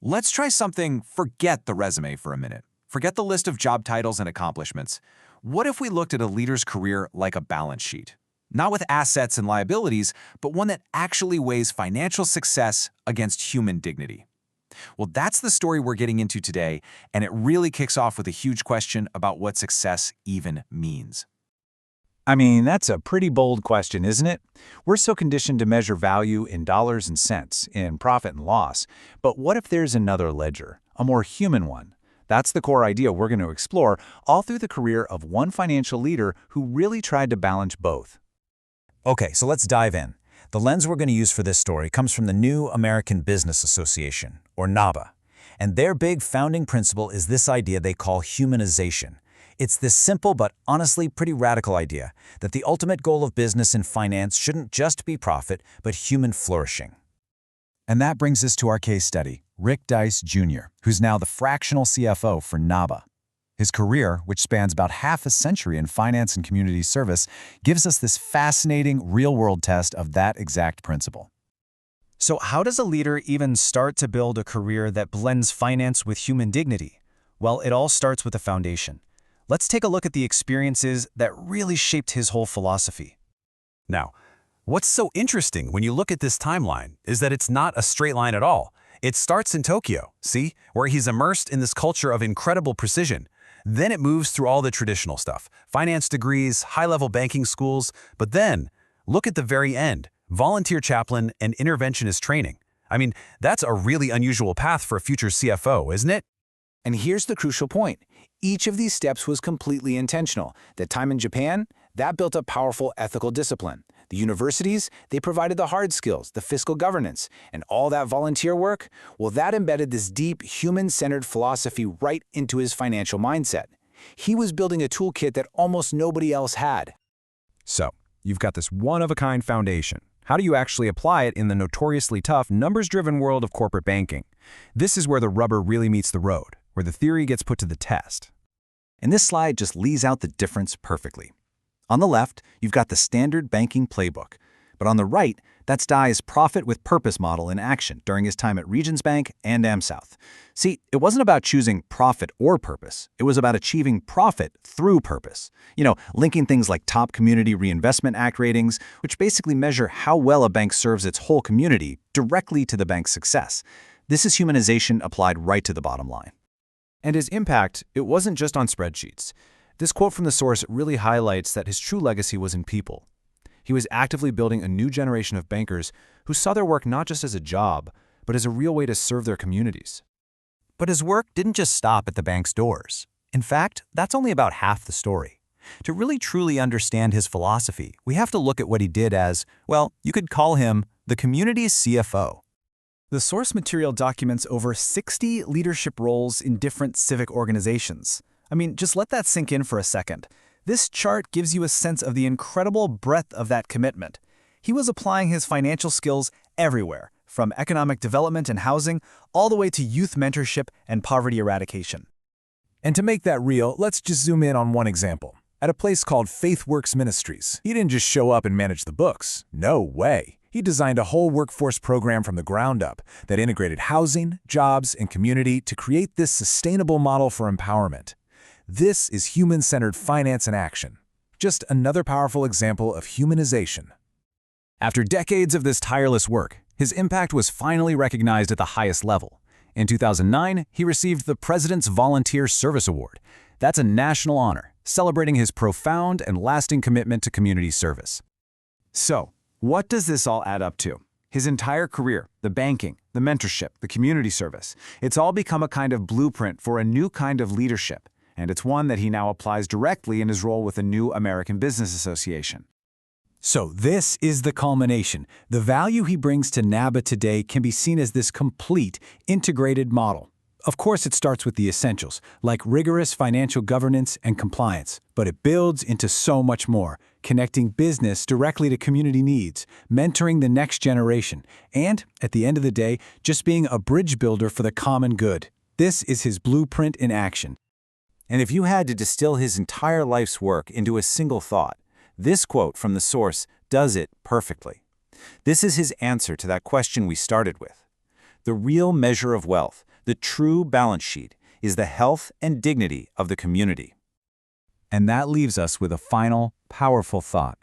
Let's try something, forget the resume for a minute. Forget the list of job titles and accomplishments. What if we looked at a leader's career like a balance sheet? Not with assets and liabilities, but one that actually weighs financial success against human dignity. Well, that's the story we're getting into today, and it really kicks off with a huge question about what success even means. I mean, that's a pretty bold question, isn't it? We're so conditioned to measure value in dollars and cents, in profit and loss. But what if there's another ledger, a more human one? That's the core idea we're going to explore all through the career of one financial leader who really tried to balance both. Okay, so let's dive in. The lens we're going to use for this story comes from the New American Business Association, or NABA. And their big founding principle is this idea they call humanization. It's this simple but honestly pretty radical idea that the ultimate goal of business and finance shouldn't just be profit, but human flourishing. And that brings us to our case study, Rick Dice Jr., who's now the fractional CFO for NABA. His career, which spans about half a century in finance and community service, gives us this fascinating real-world test of that exact principle. So how does a leader even start to build a career that blends finance with human dignity? Well, it all starts with a foundation. Let's take a look at the experiences that really shaped his whole philosophy. Now, what's so interesting when you look at this timeline is that it's not a straight line at all. It starts in Tokyo, see, where he's immersed in this culture of incredible precision. Then it moves through all the traditional stuff, finance degrees, high-level banking schools, but then, look at the very end, volunteer chaplain and interventionist training. I mean, that's a really unusual path for a future CFO, isn't it? And here's the crucial point. Each of these steps was completely intentional. The time in Japan, that built up powerful ethical discipline. The universities, they provided the hard skills, the fiscal governance, and all that volunteer work, well, that embedded this deep, human-centered philosophy right into his financial mindset. He was building a toolkit that almost nobody else had. So, you've got this one-of-a-kind foundation. How do you actually apply it in the notoriously tough, numbers-driven world of corporate banking? This is where the rubber really meets the road, where the theory gets put to the test. And this slide just lays out the difference perfectly. On the left, you've got the standard banking playbook. But on the right, that's Dai's profit with purpose model in action during his time at Regions Bank and AmSouth. See, it wasn't about choosing profit or purpose. It was about achieving profit through purpose. Linking things like top Community Reinvestment Act ratings, which basically measure how well a bank serves its whole community, directly to the bank's success. This is humanization applied right to the bottom line. And his impact, it wasn't just on spreadsheets. This quote from the source really highlights that his true legacy was in people. He was actively building a new generation of bankers who saw their work not just as a job, but as a real way to serve their communities. But his work didn't just stop at the bank's doors. In fact, that's only about half the story. To really truly understand his philosophy, we have to look at what he did as, well, you could call him the community's CFO. The source material documents over 60 leadership roles in different civic organizations. I mean, just let that sink in for a second. This chart gives you a sense of the incredible breadth of that commitment. He was applying his financial skills everywhere, from economic development and housing, all the way to youth mentorship and poverty eradication. And to make that real, let's just zoom in on one example. At a place called FaithWorks Ministries, he didn't just show up and manage the books. No way. He designed a whole workforce program from the ground up that integrated housing, jobs, and community to create this sustainable model for empowerment. This is human-centered finance in action. Just another powerful example of humanization. After decades of this tireless work, his impact was finally recognized at the highest level. In 2009, he received the President's Volunteer Service Award. That's a national honor, celebrating his profound and lasting commitment to community service. So, what does this all add up to? His entire career, the banking, the mentorship, the community service, it's all become a kind of blueprint for a new kind of leadership. And it's one that he now applies directly in his role with the New American Business Association. So this is the culmination. The value he brings to NABA today can be seen as this complete, integrated model. Of course, it starts with the essentials, like rigorous financial governance and compliance, but it builds into so much more, connecting business directly to community needs, mentoring the next generation, and, at the end of the day, just being a bridge builder for the common good. This is his blueprint in action. And if you had to distill his entire life's work into a single thought, this quote from the source does it perfectly. This is his answer to that question we started with. The real measure of wealth, the true balance sheet, is the health and dignity of the community. And that leaves us with a final, powerful thought.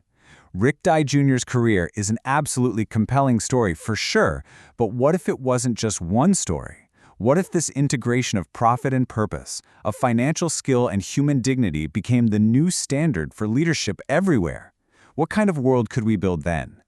Rick Dye Jr.'s career is an absolutely compelling story for sure, but what if it wasn't just one story? What if this integration of profit and purpose, of financial skill and human dignity became the new standard for leadership everywhere? What kind of world could we build then?